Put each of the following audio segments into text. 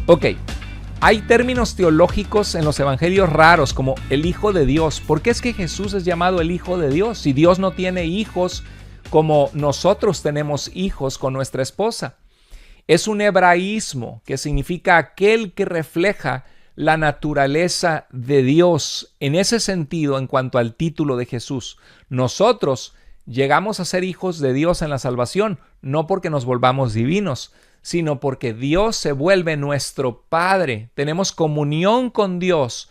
Ok, hay términos teológicos en los evangelios raros como el Hijo de Dios. ¿Por qué es que Jesús es llamado el Hijo de Dios si Dios no tiene hijos como nosotros tenemos hijos con nuestra esposa? Es un hebraísmo que significa aquel que refleja la naturaleza de Dios. En ese sentido, en cuanto al título de Jesús, nosotros llegamos a ser hijos de Dios en la salvación, no porque nos volvamos divinos, sino porque Dios se vuelve nuestro Padre. Tenemos comunión con Dios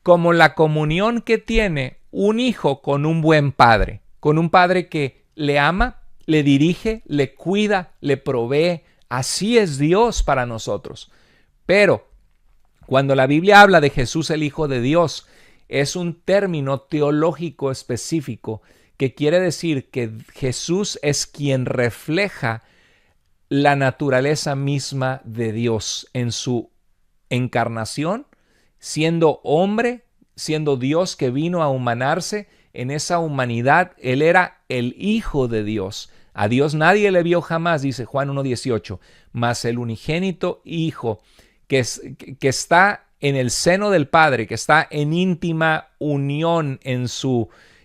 como la comunión que tiene un hijo con un buen padre, con un padre que le ama, le dirige, le cuida, le provee. Así es Dios para nosotros. Pero cuando la Biblia habla de Jesús el Hijo de Dios, es un término teológico específico que quiere decir que Jesús es quien refleja la naturaleza misma de Dios en su encarnación, siendo hombre, siendo Dios que vino a humanarse. En esa humanidad, Él era el Hijo de Dios. A Dios nadie le vio jamás, dice Juan 1:18, mas el unigénito Hijo que está en el seno del Padre, que está en íntima unión en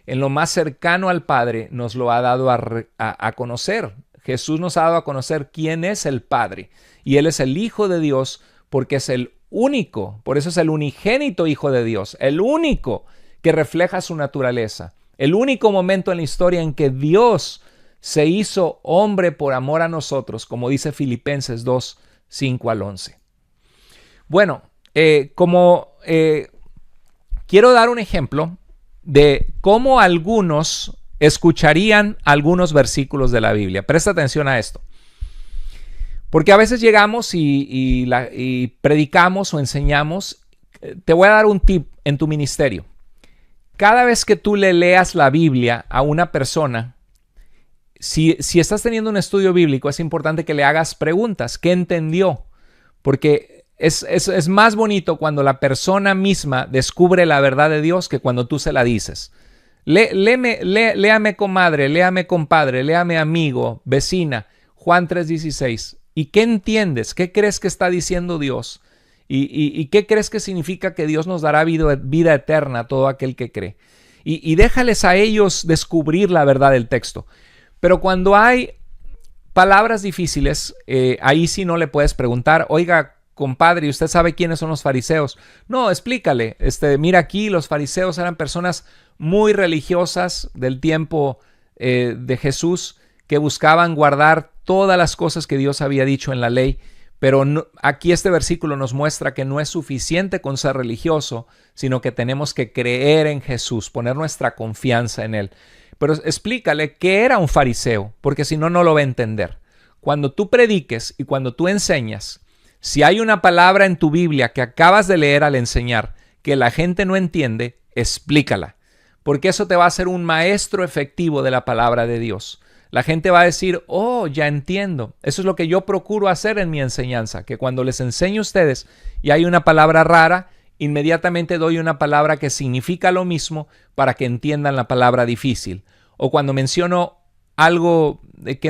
lo más cercano al Padre, nos lo ha dado a conocer. Jesús nos ha dado a conocer quién es el Padre, y Él es el Hijo de Dios porque es el único, por eso es el unigénito Hijo de Dios, el único que refleja su naturaleza, el único momento en la historia en que Dios se hizo hombre por amor a nosotros, como dice Filipenses 2:5-11. Bueno, quiero dar un ejemplo de cómo algunos escucharían algunos versículos de la Biblia. Presta atención a esto. Porque a veces llegamos y predicamos o enseñamos. Te voy a dar un tip en tu ministerio. Cada vez que tú le leas la Biblia a una persona, si estás teniendo un estudio bíblico, es importante que le hagas preguntas. ¿Qué entendió? Porque es más bonito cuando la persona misma descubre la verdad de Dios que cuando tú se la dices. Léame comadre, léame compadre, léame amigo, vecina. Juan 3:16. ¿Y qué entiendes? ¿Qué crees que está diciendo Dios? ¿Y qué crees que significa que Dios nos dará vida eterna a todo aquel que cree? Y déjales a ellos descubrir la verdad del texto. Pero cuando hay palabras difíciles, ahí sí no le puedes preguntar, oiga, compadre, ¿y usted sabe quiénes son los fariseos? No, explícale. Mira, aquí los fariseos eran personas muy religiosas del tiempo de Jesús que buscaban guardar todas las cosas que Dios había dicho en la ley, pero aquí este versículo nos muestra que no es suficiente con ser religioso, sino que tenemos que creer en Jesús, poner nuestra confianza en Él. Pero explícale qué era un fariseo, porque si no, no lo va a entender. Cuando tú prediques y cuando tú enseñas, si hay una palabra en tu Biblia que acabas de leer al enseñar que la gente no entiende, explícala, porque eso te va a hacer un maestro efectivo de la palabra de Dios. La gente va a decir, oh, ya entiendo. Eso es lo que yo procuro hacer en mi enseñanza, que cuando les enseño a ustedes y hay una palabra rara, inmediatamente doy una palabra que significa lo mismo para que entiendan la palabra difícil. O cuando menciono algo que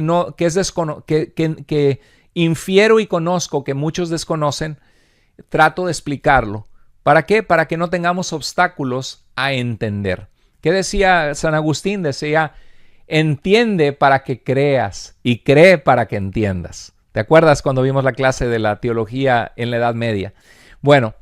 infiero y conozco que muchos desconocen, trato de explicarlo. ¿Para qué? Para que no tengamos obstáculos a entender. ¿Qué decía San Agustín? Decía, entiende para que creas y cree para que entiendas. ¿Te acuerdas cuando vimos la clase de la teología en la Edad Media? Bueno,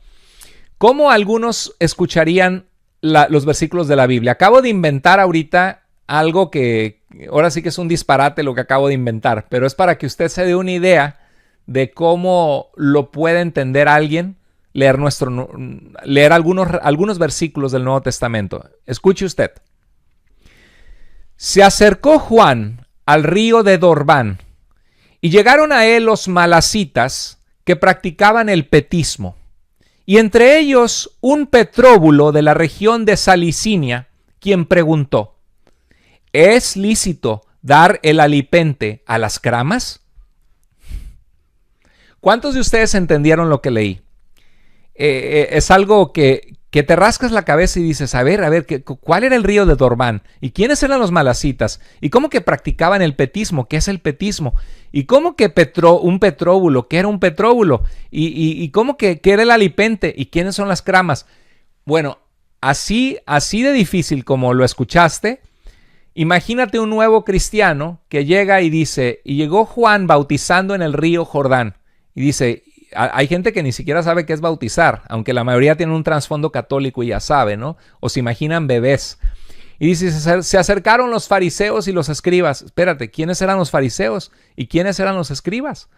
¿cómo algunos escucharían los versículos de la Biblia? Acabo de inventar ahorita algo que ahora sí que es un disparate lo que acabo de inventar, pero es para que usted se dé una idea de cómo lo puede entender alguien leer algunos versículos del Nuevo Testamento. Escuche usted. Se acercó Juan al río de Jordán y llegaron a él los malacitas que practicaban el petismo, y entre ellos un petróbulo de la región de Salicinia, quien preguntó, ¿es lícito dar el alipente a las cramas? ¿Cuántos de ustedes entendieron lo que leí? Es algo que que te rascas la cabeza y dices, a ver, ¿cuál era el río de Dorbán? ¿Y quiénes eran los malasitas? ¿Y cómo que practicaban el petismo? ¿Qué es el petismo? ¿Y cómo que un petróbulo? ¿Qué era un petróbulo? ¿Y cómo que qué era el alipente? ¿Y quiénes son las cramas? Bueno, así de difícil como lo escuchaste, imagínate un nuevo cristiano que llega y dice, y llegó Juan bautizando en el río Jordán. Y dice, hay gente que ni siquiera sabe qué es bautizar, aunque la mayoría tiene un trasfondo católico y ya sabe, ¿no? O se imaginan bebés. Y dice, se acercaron los fariseos y los escribas. Espérate, ¿quiénes eran los fariseos y quiénes eran los escribas?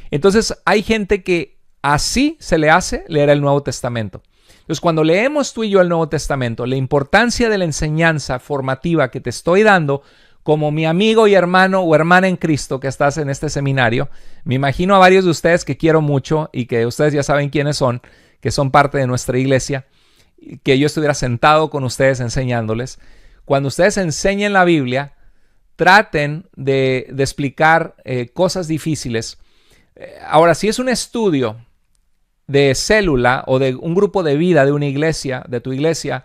Entonces hay gente que así se le hace leer el Nuevo Testamento. Entonces cuando leemos tú y yo el Nuevo Testamento, la importancia de la enseñanza formativa que te estoy dando como mi amigo y hermano o hermana en Cristo que estás en este seminario, me imagino a varios de ustedes que quiero mucho y que ustedes ya saben quiénes son, que son parte de nuestra iglesia, que yo estuviera sentado con ustedes enseñándoles. Cuando ustedes enseñen la Biblia, traten de explicar cosas difíciles. Ahora, si es un estudio de célula o de un grupo de vida de una iglesia, de tu iglesia,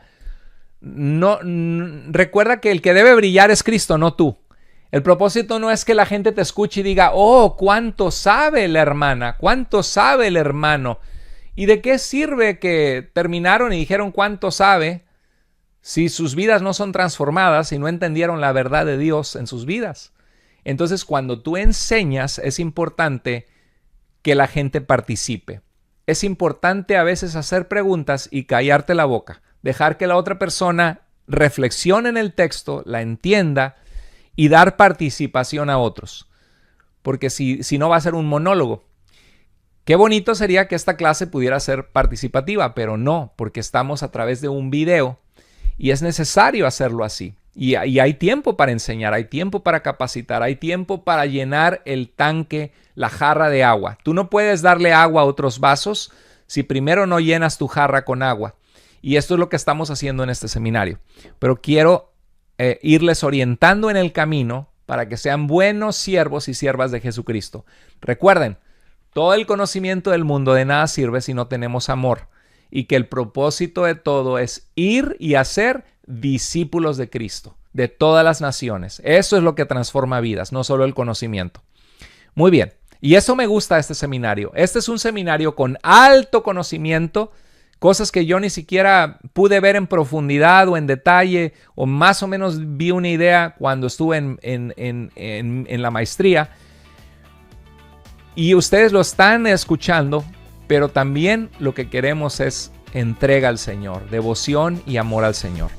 recuerda que el que debe brillar es Cristo, no tú. El propósito no es que la gente te escuche y diga, oh, cuánto sabe la hermana, cuánto sabe el hermano. ¿Y de qué sirve que terminaron y dijeron cuánto sabe si sus vidas no son transformadas y no entendieron la verdad de Dios en sus vidas? Entonces, cuando tú enseñas, es importante que la gente participe. Es importante a veces hacer preguntas y callarte la boca. Dejar que la otra persona reflexione en el texto, la entienda y dar participación a otros. Porque si no va a ser un monólogo. Qué bonito sería que esta clase pudiera ser participativa, pero no, porque estamos a través de un video y es necesario hacerlo así. Y hay tiempo para enseñar, hay tiempo para capacitar, hay tiempo para llenar el tanque, la jarra de agua. Tú no puedes darle agua a otros vasos si primero no llenas tu jarra con agua. Y esto es lo que estamos haciendo en este seminario. Pero quiero irles orientando en el camino para que sean buenos siervos y siervas de Jesucristo. Recuerden, todo el conocimiento del mundo de nada sirve si no tenemos amor. Y que el propósito de todo es ir y hacer discípulos de Cristo, de todas las naciones. Eso es lo que transforma vidas, no solo el conocimiento. Muy bien. Y eso me gusta de este seminario. Este es un seminario con alto conocimiento, cosas que yo ni siquiera pude ver en profundidad o en detalle, o más o menos vi una idea cuando estuve en la maestría. Y ustedes lo están escuchando, pero también lo que queremos es entrega al Señor, devoción y amor al Señor.